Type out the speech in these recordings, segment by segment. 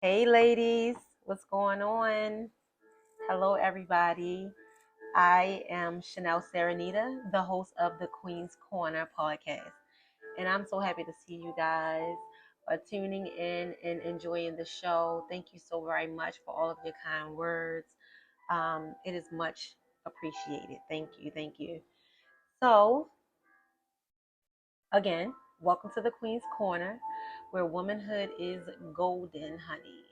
Hey ladies, what's going on? Hello everybody. I am Shanelle Sara'Nita, the host of the Queen's Corner podcast. And I'm so happy to see you guys tuning in and enjoying the show. Thank you so very much for all of your kind words. It is much appreciated. Thank you. Thank you. So, again, welcome to the Queen's Corner, where womanhood is golden, honey.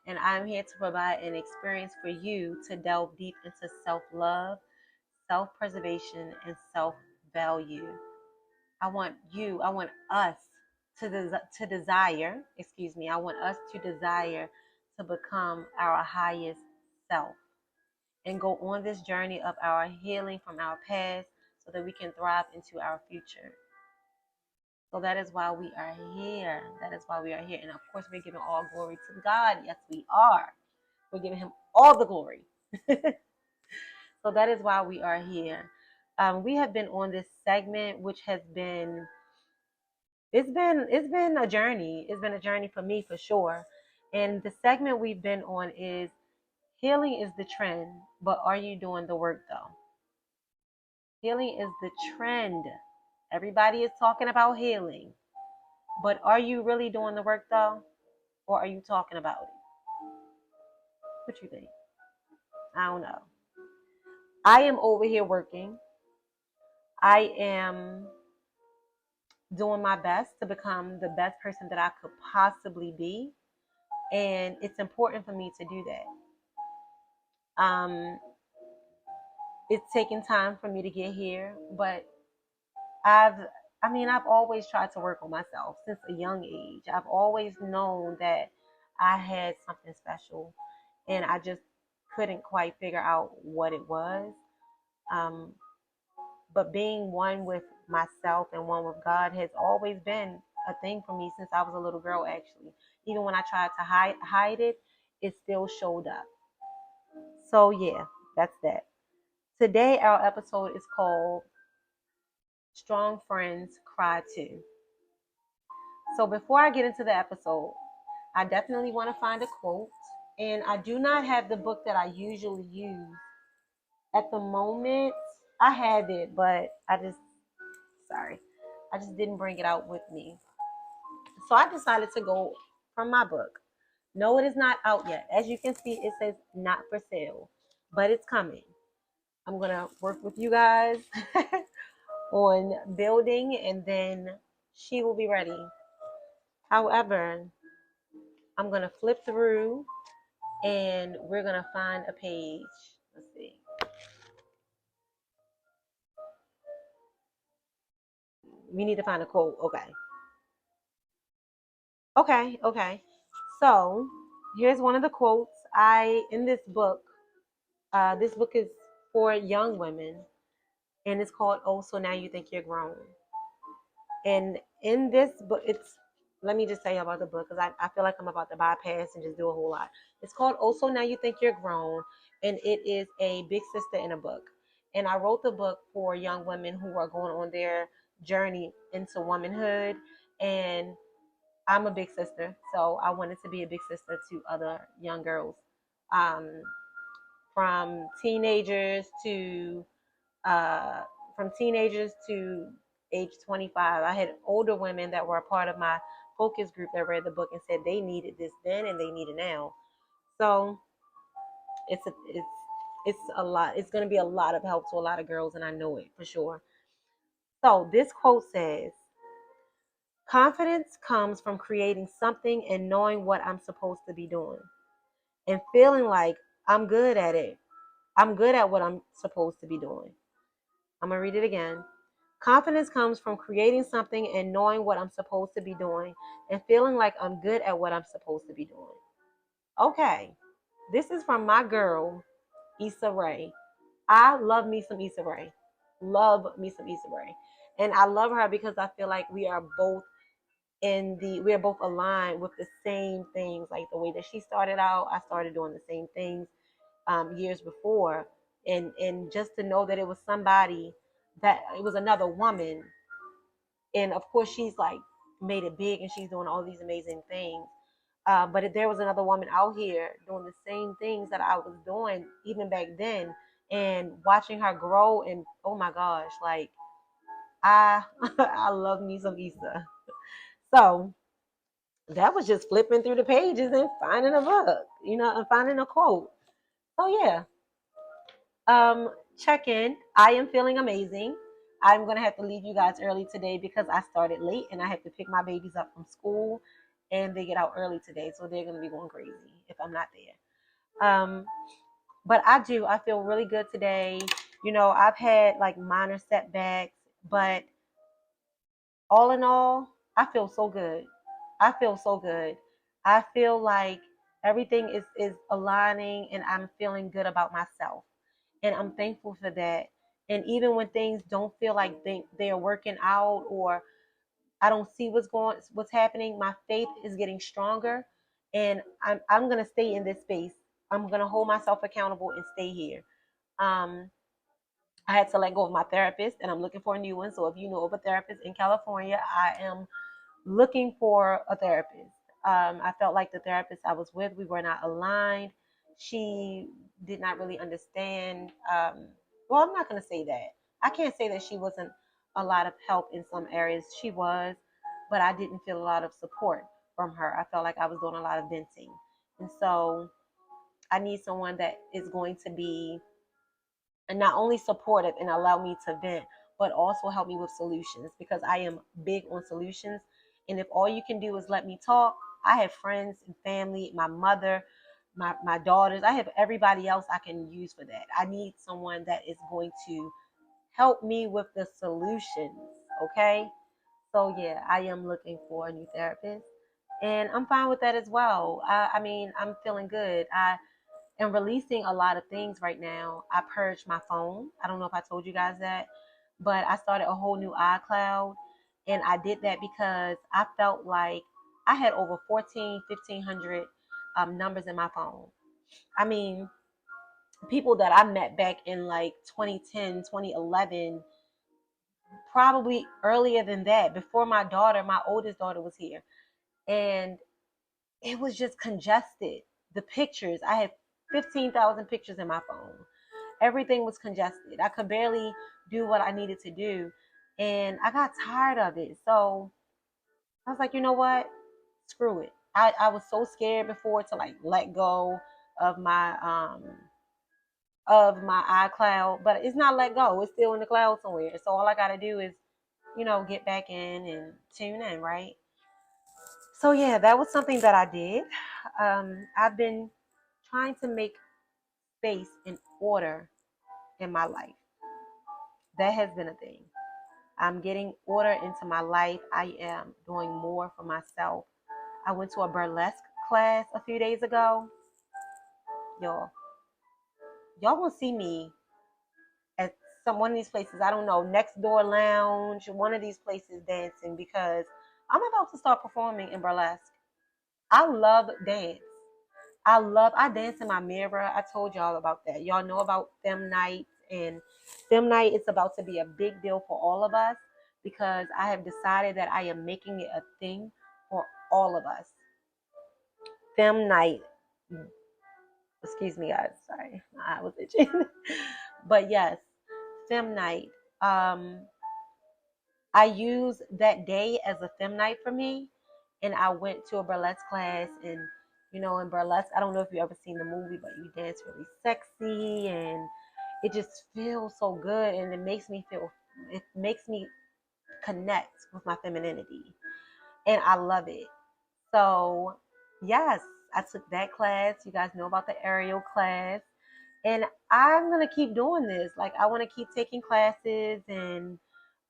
And I'm here to provide an experience for you to delve deep into self love, self preservation, and self value. I want us to desire, I want us to desire to become our highest self and go on this journey of our healing from our past so that we can thrive into our future. So that is why we are here. That is why we are here. And of course, we're giving all glory to God. Yes, we are. We're giving him all the glory. So that is why we are here. We have been on this segment, which has been it's been a journey. It's been a journey for me for sure. And the segment we've been on is healing is the trend, but are you doing the work though? Healing is the trend. Everybody is talking about healing, but are you really doing the work though, or are you talking about it? What you think? I don't know. I am over here working. I am doing my best to become the best person that I could possibly be. And it's important for me to do that. It's taken time for me to get here, but I've, I've always tried to work on myself since a young age. I've always known that I had something special and I just couldn't quite figure out what it was. Um, but being one with myself and one with God has always been a thing for me since I was a little girl, actually. Even when I tried to hide it, it still showed up. So, yeah, that's that. Today, our episode is called Strong Friends Cry Too. So, before I get into the episode, I definitely want to find a quote. And I do not have the book that I usually use at the moment. I have it, but sorry, I just didn't bring it out with me. So I decided to go from my book. No, it is not out yet. As you can see, it says not for sale, but it's coming. I'm going to work with you guys on building and then she will be ready. However, I'm going to flip through and we're going to find a page. Let's see. We need to find a quote. Okay. So here's one of the quotes in this book. This book is for young women, and it's called "Oh, So Now You Think You're Grown." And in this book, let me just tell you about the book because I feel like I'm about to bypass and just do a whole lot. It's called "Oh, So Now You Think You're Grown," and it is a big sister in a book. And I wrote the book for young women who are going on their journey into womanhood. And I'm a big sister, so I wanted to be a big sister to other young girls, um, from teenagers to uh, age 25. I had older women that were a part of my focus group that read the book and said they needed this then and they need it now. So it's a lot. It's going to be a lot of help to a lot of girls, and I know it for sure. So this quote says, confidence comes from creating something and knowing what I'm supposed to be doing and feeling like I'm good at it. I'm good at what I'm supposed to be doing. I'm going to read it again. Confidence comes from creating something and knowing what I'm supposed to be doing and feeling like I'm good at what I'm supposed to be doing. Okay, this is from my girl, Issa Rae. I love me some Issa Rae. Love me some Issa Rae. And I love her because I feel like we are both aligned with the same things. Like the way that she started out, I started doing the same things years before. And just to know that it was another woman, and of course she's like made it big and she's doing all these amazing things. But there was another woman out here doing the same things that I was doing even back then, and watching her grow. And oh my gosh, like I I love me some Issa. So that was just flipping through the pages and finding a book, and finding a quote. So yeah, check in. I am feeling amazing. I'm gonna have to leave you guys early today because I started late and I have to pick my babies up from school, and they get out early today, so they're gonna be going crazy if I'm not there. But I feel really good today. I've had like minor setbacks, but all in all, I feel so good. I feel so good. I feel like everything is aligning, and I'm feeling good about myself. And I'm thankful for that. And even when things don't feel like they're working out, or I don't see what's happening, my faith is getting stronger, and I'm gonna stay in this space. I'm gonna hold myself accountable and stay here. Um, I had to let go of my therapist, and I'm looking for a new one. So if you know of a therapist in California, I am looking for a therapist. I felt like the therapist I was with, we were not aligned. She did not really understand. Well, I'm not going to say that. I can't say that she wasn't a lot of help in some areas. She was, but I didn't feel a lot of support from her. I felt like I was doing a lot of venting. And so I need someone that is going to be and not only supportive and allow me to vent, but also help me with solutions, because I am big on solutions. And if all you can do is let me talk, I have friends and family, my mother, my daughters, I have everybody else I can use for that. I need someone that is going to help me with the solutions. Okay. So yeah, I am looking for a new therapist, and I'm fine with that as well. I mean, I'm feeling good. I am releasing a lot of things right now. I purged my phone. I don't know if I told you guys that, but I started a whole new iCloud. And I did that because I felt like I had over 1,500 numbers in my phone. I mean, people that I met back in like 2010, 2011, probably earlier than that, before my oldest daughter was here. And it was just congested. The pictures, I had 15,000 pictures in my phone. Everything was congested. I could barely do what I needed to do. And I got tired of it. So I was like, you know what? Screw it. I was so scared before to like let go of my iCloud, but it's not let go. It's still in the cloud somewhere. So all I gotta do is, get back in and tune in, right? So yeah, that was something that I did. I've been trying to make space and order in my life. That has been a thing. I'm getting order into my life. I am doing more for myself. I went to a burlesque class a few days ago. Y'all, y'all will see me at one of these places. I don't know, Next Door Lounge, one of these places dancing, because I'm about to start performing in burlesque. I love dance. I dance in my mirror. I told y'all about that. Y'all know about Fem Night, and Fem Night is about to be a big deal for all of us, because I have decided that I am making it a thing for all of us. Fem Night. Excuse me, guys. Sorry, I was itching. But yes, Fem Night. Um, I use that day as a Fem Night for me, and I went to a burlesque class. And in burlesque, I don't know if you ever seen the movie, but you dance really sexy, and it just feels so good, and it makes me connect with my femininity, and I love it. So yes, I took that class. You guys know about the aerial class, and I'm gonna keep doing this. Like, I want to keep taking classes, and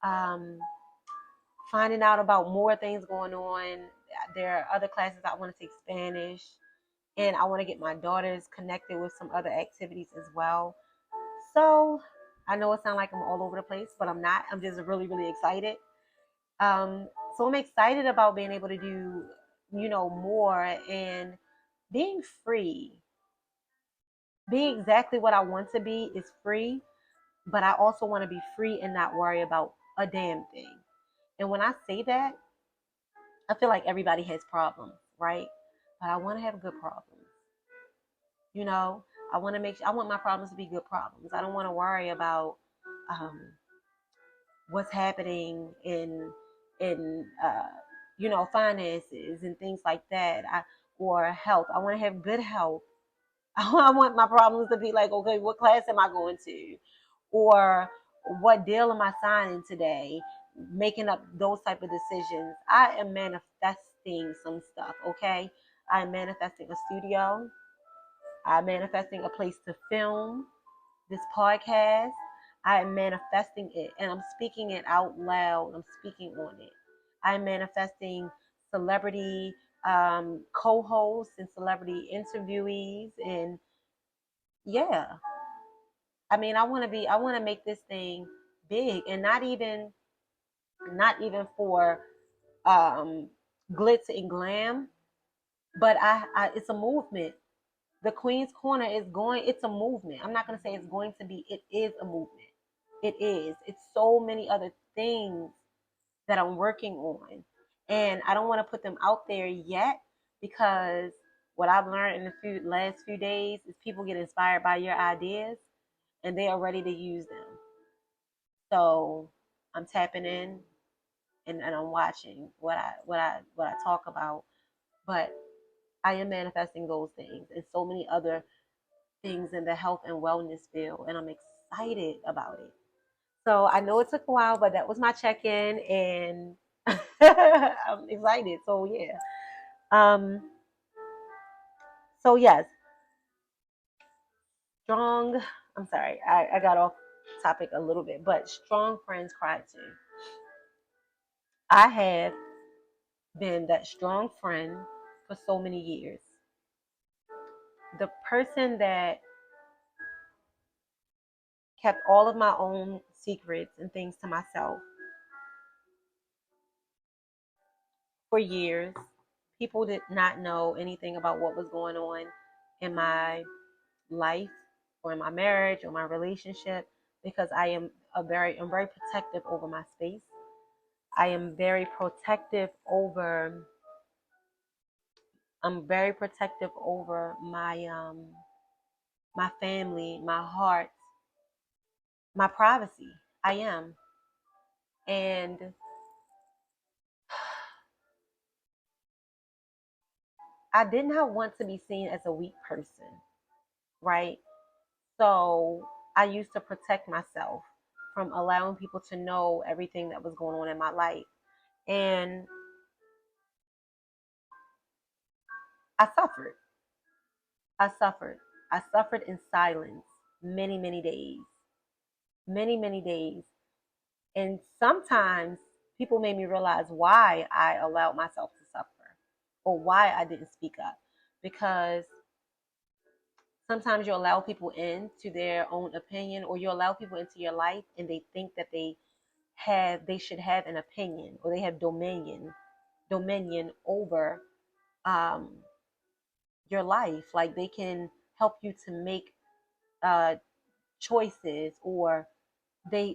um, finding out about more things going on. There are other classes. I want to take Spanish, and I want to get my daughters connected with some other activities as well. So I know it sounds like I'm all over the place, but I'm not. I'm just really, really excited. Um, so I'm excited about being able to do, more, and being free. Being exactly what I want to be is free, but I also want to be free and not worry about a damn thing. And when I say that, I feel like everybody has problems, right? but I want to have good problems. You know, I want my problems to be good problems. I don't want to worry about um, what's happening in finances and things like that. Or health. I want to have good health. I want my problems to be like, okay, what class am I going to? Or what deal am I signing today? Making up those type of decisions. I am manifesting some stuff, okay? I am manifesting a studio. I'm manifesting a place to film this podcast. I am manifesting it and I'm speaking it out loud. I'm speaking on it. I'm manifesting celebrity co-hosts and celebrity interviewees. And yeah, I mean, I want to make this thing big, and not even for um, glitz and glam, but it's a movement. The Queen's Corner is going, it's a movement. I'm not going to say it's going to be, it is a movement. It is. It's so many other things that I'm working on. And I don't want to put them out there yet because what I've learned in the last few days is people get inspired by your ideas and they are ready to use them. So I'm tapping in and I'm watching what I talk about. But I am manifesting those things and so many other things in the health and wellness field, and I'm excited about it. So I know it took a while, but that was my check-in, and I'm excited. So yeah. Um. So yes, strong. I'm sorry, I got off topic a little bit, but strong friends cry too. I have been that strong friend for so many years. The person that kept all of my own secrets and things to myself for years. People did not know anything about what was going on in my life or in my marriage or my relationship because I'm very protective over my space. I am very protective over I'm very protective over my family, my heart, my privacy. I am. And I did not want to be seen as a weak person, right? So I used to protect myself from allowing people to know everything that was going on in my life. And I suffered. I suffered. I suffered in silence many, many days. Many, many days. And sometimes people made me realize why I allowed myself to suffer or why I didn't speak up. Because sometimes you allow people into their own opinion or you allow people into your life and they think that they should have an opinion or they have dominion over um, your life. Like they can help you to make uh, choices, or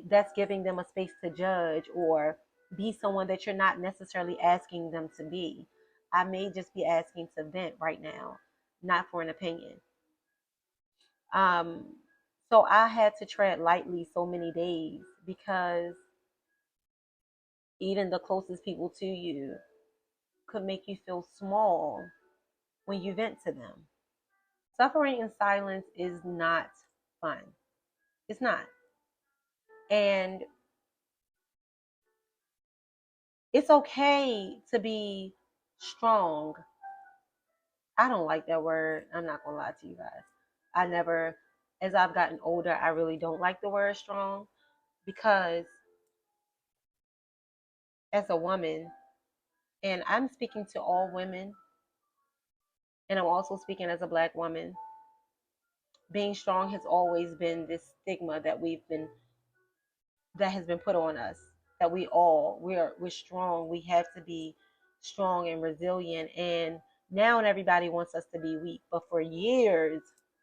that's giving them a space to judge or be someone that you're not necessarily asking them to be. I may just be asking to vent right now, not for an opinion. Um, so I had to tread lightly so many days because even the closest people to you could make you feel small when you vent to them. Suffering in silence is not fun. It's not. And it's okay to be strong. I don't like that word. I'm not going to lie to you guys. I never, as I've gotten older, I really don't like the word strong because as a woman, and I'm speaking to all women, and I'm also speaking as a black woman, being strong has always been this stigma that has been put on us, that we're strong. We have to be strong and resilient. And now everybody wants us to be weak. But for years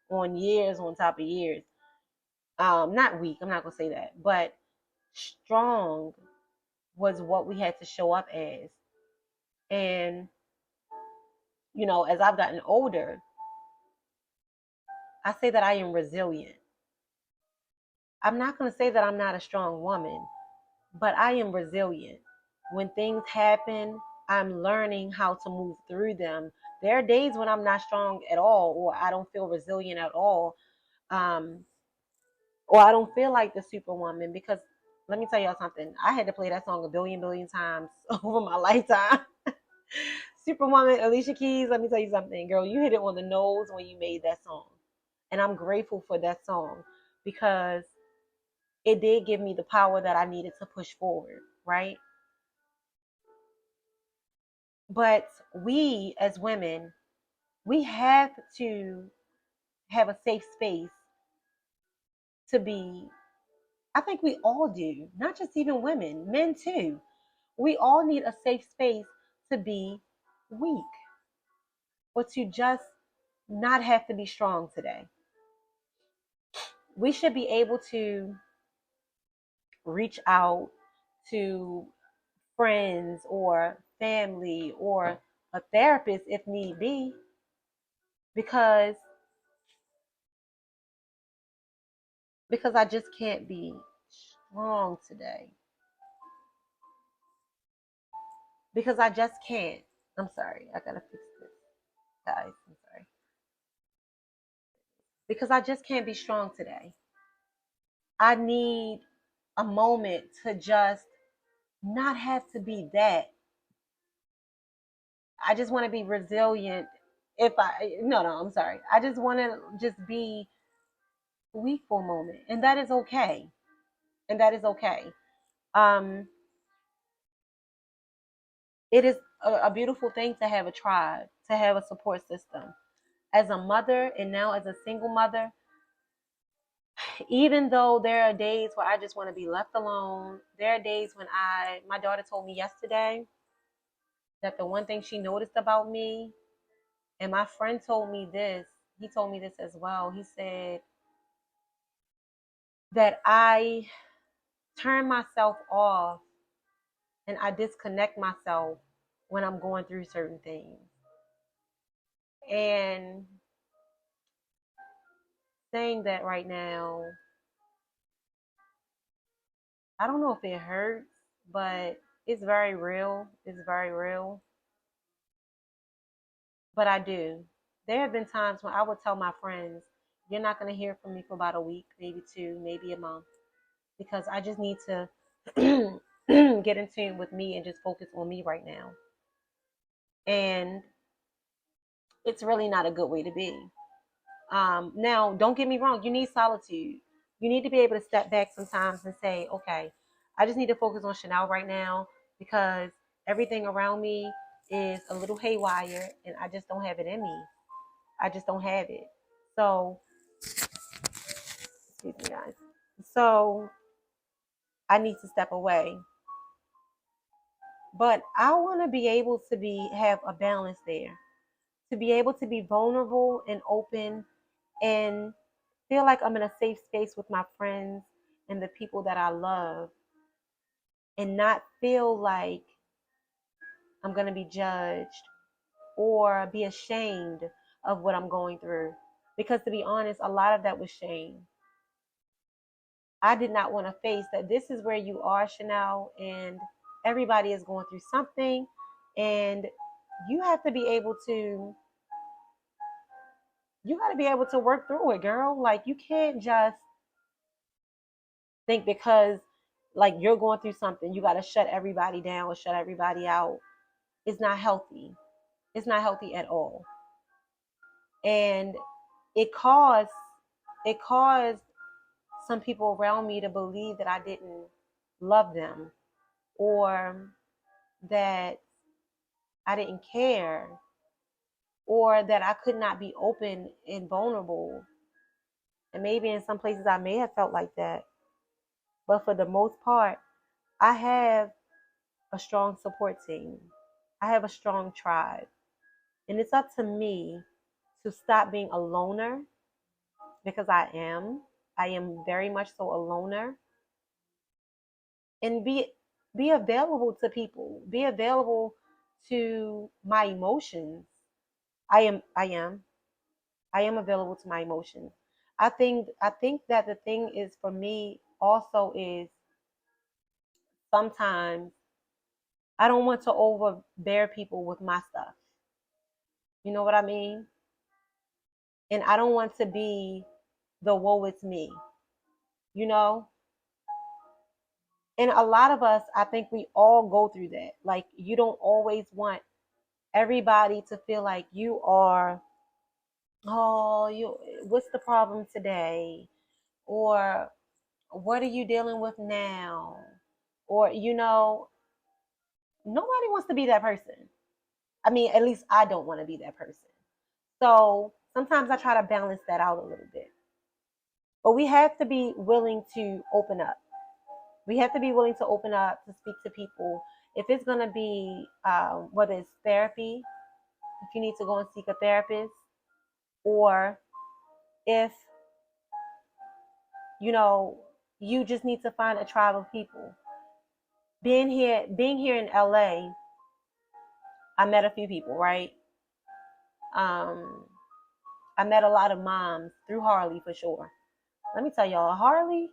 on top of years, not weak, I'm not gonna say that, but strong was what we had to show up as. And as I've gotten older, I say that I am resilient. I'm not going to say that I'm not a strong woman, but I am resilient. When things happen, I'm learning how to move through them. There are days when I'm not strong at all, or I don't feel resilient at all, um, or I don't feel like the superwoman. Because let me tell y'all something. I had to play that song a billion times over my lifetime. Superwoman, Alicia Keys. Let me tell you something, girl. You hit it on the nose when you made that song, and I'm grateful for that song because it did give me the power that I needed to push forward, right? But we as women, we have to have a safe space to be. I think we all do, not just even women, men too. We all need a safe space to be weak or to just not have to be strong today. We should be able to reach out to friends or family or a therapist if need be, because I just can't be strong today. Because I just can't. I'm sorry. I gotta fix this, guys. I'm sorry. Because I just can't be strong today. I need a moment to just not have to be that. I just want to be resilient. If I, no, no, I'm sorry. I just want to just be weak for a moment. And that is okay. And that is okay. Um, it is a beautiful thing to have a tribe, to have a support system. As a mother and now as a single mother, even though there are days where I just want to be left alone, there are days when my daughter told me yesterday that the one thing she noticed about me, and my friend told me this, he told me this as well. He said that I turn myself off and I disconnect myself when I'm going through certain things. And saying that right now, I don't know if it hurts, but it's very real. It's very real. But I do. There have been times when I would tell my friends, you're not going to hear from me for about a week, maybe two, maybe a month, because I just need to get in tune with me and just focus on me right now. And it's really not a good way to be. Now, don't get me wrong, you need solitude. You need to be able to step back sometimes and say, okay, I just need to focus on Shanelle right now because everything around me is a little haywire and I just don't have it in me. I just don't have it. So, excuse me, guys. So, I need to step away. But I want to be able to have a balance there, to be able to be vulnerable and open and feel like I'm in a safe space with my friends and the people that I love and not feel like I'm going to be judged or be ashamed of what I'm going through. Because to be honest, a lot of that was shame. I did not want to face that this is where you are, Shanelle, and everybody is going through something, and you have to be able to work through it, girl. Like you can't just think because like you're going through something, you got to shut everybody down or shut everybody out. It's not healthy. It's not healthy at all. And it caused it caused some people around me to believe that I didn't love them or that I didn't care or that I could not be open and vulnerable. And maybe in some places I may have felt like that. But for the most part, I have a strong support team. I have a strong tribe. And it's up to me to stop being a loner because I am. I am very much so a loner. And be available to people. Be available to my emotions. I am available to my emotions. I think that the thing is for me also is sometimes I don't want to overbear people with my stuff. You know what I mean? And I don't want to be the woe it's me, you know? And a lot of us, I think we all go through that. Like, you don't always want everybody to feel like you are, oh, what's the problem today? Or what are you dealing with now? Or, nobody wants to be that person. I mean, at least I don't want to be that person. So sometimes I try to balance that out a little bit. But we have to be willing to open up. We have to be willing to open up, to speak to people. If it's going to be, whether it's therapy, if you need to go and seek a therapist, or if, you know, you just need to find a tribe of people. Being here in LA, I met a few people, right? Um, I met a lot of moms through Harley for sure. Let me tell y'all, Harley,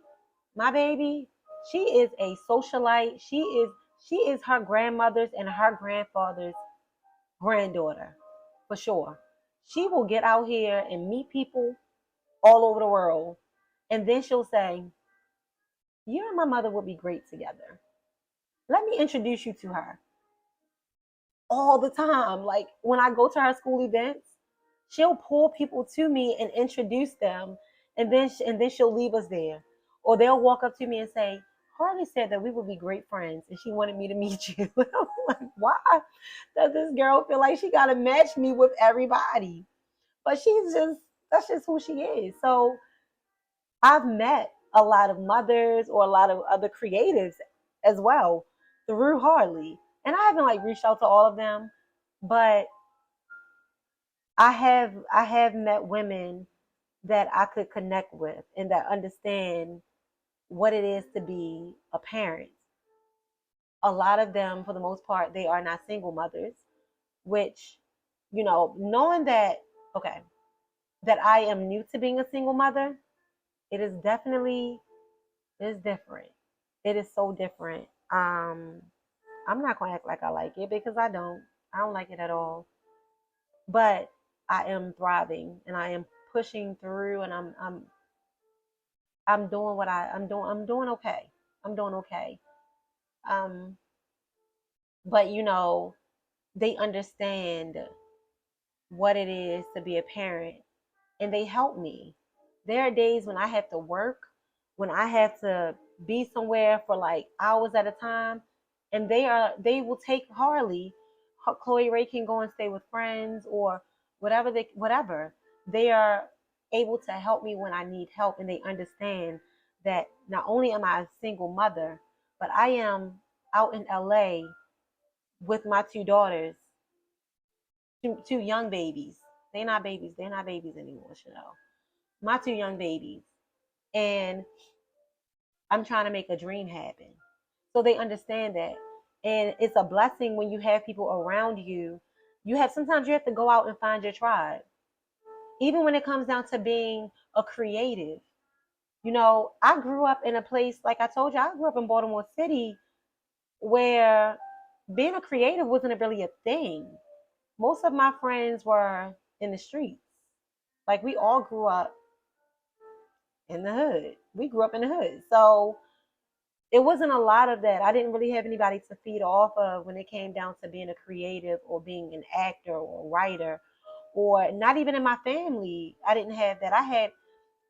my baby, she is a socialite. She is her grandmother's and her grandfather's granddaughter, for sure. She will get out here and meet people all over the world. And then she'll say, you and my mother would be great together. Let me introduce you to her. All the time. Like, when I go to her school events, she'll pull people to me and introduce them, and then she'll leave us there. Or they'll walk up to me and say, Harley said that we would be great friends and she wanted me to meet you. I'm like, why does this girl feel like she gotta match me with everybody? But that's just who she is. So I've met a lot of mothers or a lot of other creatives as well through Harley. And I haven't like reached out to all of them, but I have met women that I could connect with and that understand what it is to be a parent. A lot of them, for the most part, they are not single mothers, which, knowing that, okay, that I am new to being a single mother, it is definitely, it is different. It is so different. I'm not gonna act like I like it because I don't. I don't like it at all. But I am thriving and I am pushing through, and I'm doing what I'm doing okay. I'm doing okay. Um, but they understand what it is to be a parent, and they help me. There are days when I have to work, when I have to be somewhere for like hours at a time, and they will take Harley. Chloe Ray can go and stay with friends or whatever. They are able to help me when I need help, and they understand that not only am I a single mother, but I am out in LA with my two daughters, two young babies. They're not babies. They're not babies anymore, Shanelle. My two young babies. And I'm trying to make a dream happen. So they understand that. And it's a blessing when you have people around you. Sometimes you have to go out and find your tribe. Even when it comes down to being a creative. I grew up in a place, like I told you, I grew up in Baltimore City, where being a creative wasn't really a thing. Most of my friends were in the streets. Like, we all grew up in the hood. We grew up in the hood. So it wasn't a lot of that. I didn't really have anybody to feed off of when it came down to being a creative or being an actor or a writer, or not even in my family. I didn't have that. I had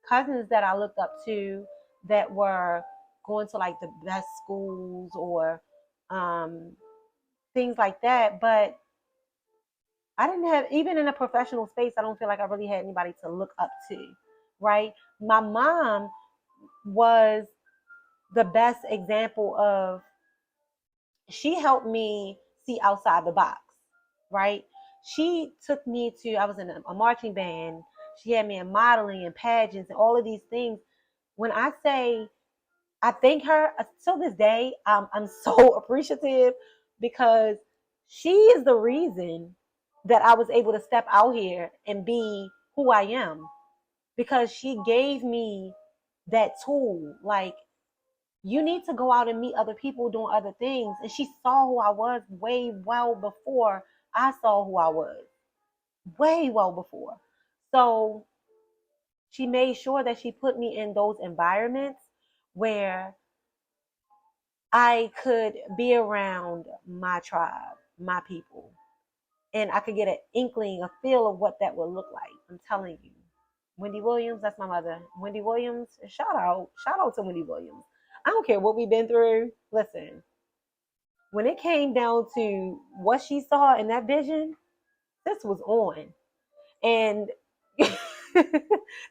cousins that I looked up to that were going to like the best schools or things like that. But I didn't have, even in a professional space, I don't feel like I really had anybody to look up to, right? My mom was the best example of, she helped me see outside the box, right? She took me to, I was in a marching band. She had me in modeling and pageants and all of these things. When I say I thank her till this day, I'm so appreciative, because she is the reason that I was able to step out here and be who I am, because she gave me that tool. Like, you need to go out and meet other people doing other things. And she saw who I was way well before I saw who I was, way well before. So she made sure that she put me in those environments where I could be around my tribe, my people, and I could get an inkling, a feel of what that would look like. I'm telling you. Wendy Williams, that's my mother. Wendy Williams, shout out to Wendy Williams. I don't care what we've been through. Listen, when it came down to what she saw in that vision, this was on. And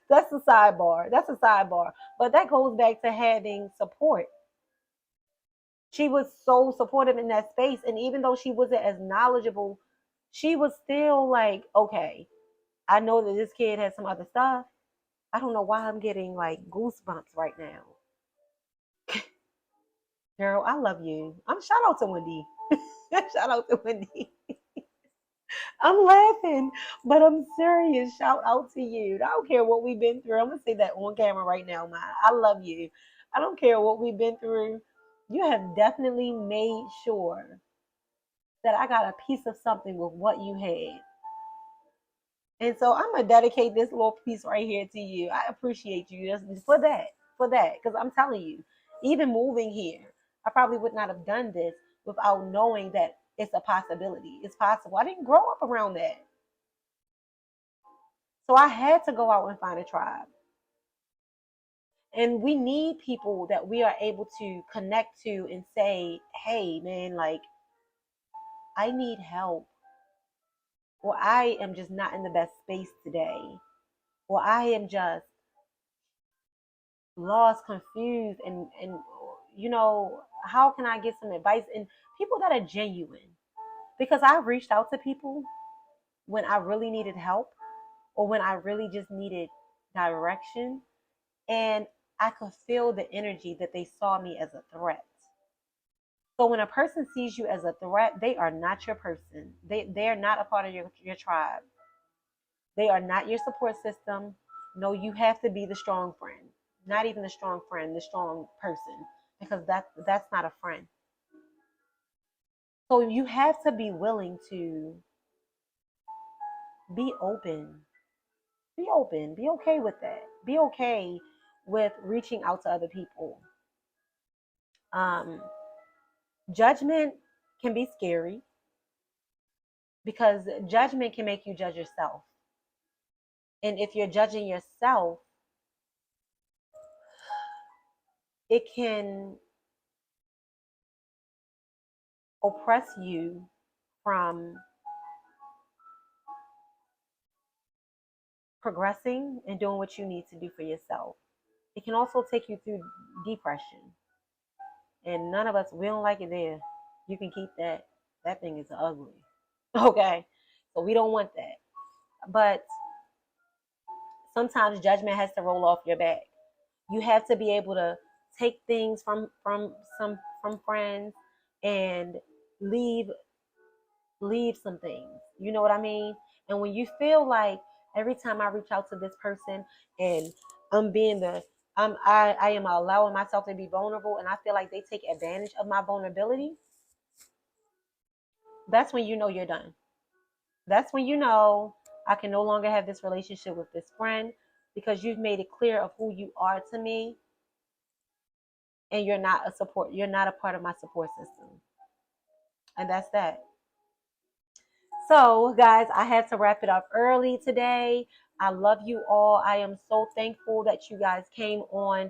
that's a sidebar. That's a sidebar. But that goes back to having support. She was so supportive in that space. And even though she wasn't as knowledgeable, she was still like, okay, I know that this kid has some other stuff. I don't know why I'm getting like goosebumps right now. Girl, I love you. I'm shout out to Wendy. Shout out to Wendy. I'm laughing, but I'm serious. Shout out to you. I don't care what we've been through. I'm gonna say that on camera right now, Ma. I love you. I don't care what we've been through. You have definitely made sure that I got a piece of something with what you had. And so I'm gonna dedicate this little piece right here to you. I appreciate you just for that, because I'm telling you, even moving here, I probably would not have done this without knowing that it's a possibility. It's possible. I didn't grow up around that, so I had to go out and find a tribe. And we need people that we are able to connect to and say, "Hey, man, like I need help, or I am just not in the best space today, or I am just lost, confused, and how can I get some advice?" And people that are genuine, because I reached out to people when I really needed help, or when I really just needed direction, and I could feel the energy that they saw me as a threat. So when a person sees you as a threat, they are not your person. They are not a part of your tribe. They are not your support system. No, you have to be the strong friend. Not even the strong friend, the strong person, because that's not a friend. So you have to be willing to be open. Be open. Be okay with that. Be okay with reaching out to other people. Um, Judgment can be scary, because judgment can make you judge yourself. And if you're judging yourself, it can oppress you from progressing and doing what you need to do for yourself. It can also take you through depression. And none of us, we don't like it there. You can keep that. That thing is ugly. Okay. So we don't want that. But sometimes judgment has to roll off your back. You have to be able to take things from friends and leave some things. You know what I mean? And when you feel like every time I reach out to this person and I'm being the I am allowing myself to be vulnerable, and I feel like they take advantage of my vulnerability, that's when you know you're done. That's when you know I can no longer have this relationship with this friend, because you've made it clear of who you are to me, and you're not a part of my support system. And that's that. So, guys, I had to wrap it up early today. I love you all. I am so thankful that you guys came on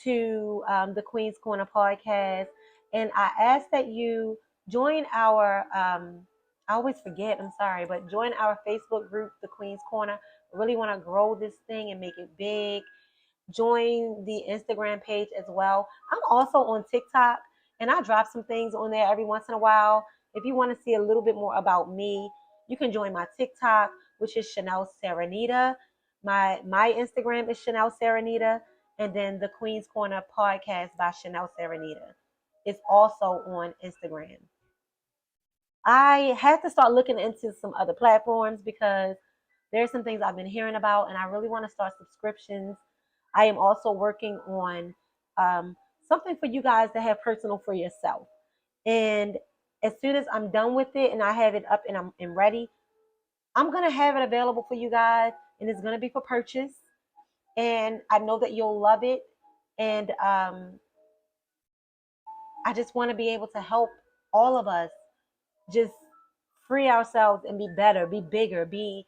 to the Queen's Corner podcast. And I ask that you join our, I always forget, I'm sorry, but join our Facebook group, the Queen's Corner. I really want to grow this thing and make it big. Join the Instagram page as well. I'm also on TikTok, and I drop some things on there every once in a while. If you want to see a little bit more about me, you can join my TikTok, which is Shanelle Sara'Nita. My Instagram is Shanelle Sara'Nita, and then the Queen's Corner podcast by Shanelle Sara'Nita is also on Instagram. I had to start looking into some other platforms because there's some things I've been hearing about, and I really want to start subscriptions. I am also working on um, something for you guys to have personal for yourself. And as soon as I'm done with it and I have it up and I'm ready, I'm gonna have it available for you guys, and it's gonna be for purchase. And I know that you'll love it. And I just want to be able to help all of us just free ourselves and be better, be bigger, be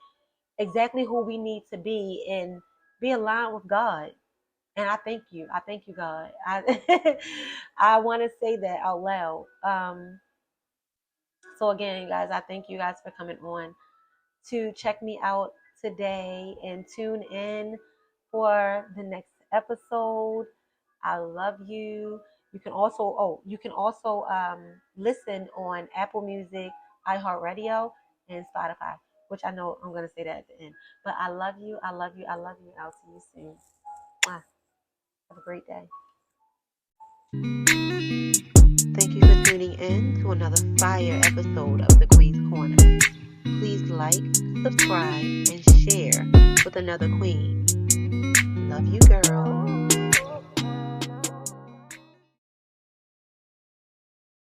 exactly who we need to be, and be aligned with God. And I thank you. I thank you, God. I want to say that out loud. So again, guys, I thank you guys for coming on to check me out today and tune in for the next episode. I love you. You can also listen on Apple Music, iHeartRadio, and Spotify, which I know I'm gonna say that at the end. But I love you. I love you. I love you. I'll see you soon. Mwah. Have a great day. Thank you for tuning in to another fire episode of the Queen's Corner. Please like, subscribe, and share with another queen. Love you, girl.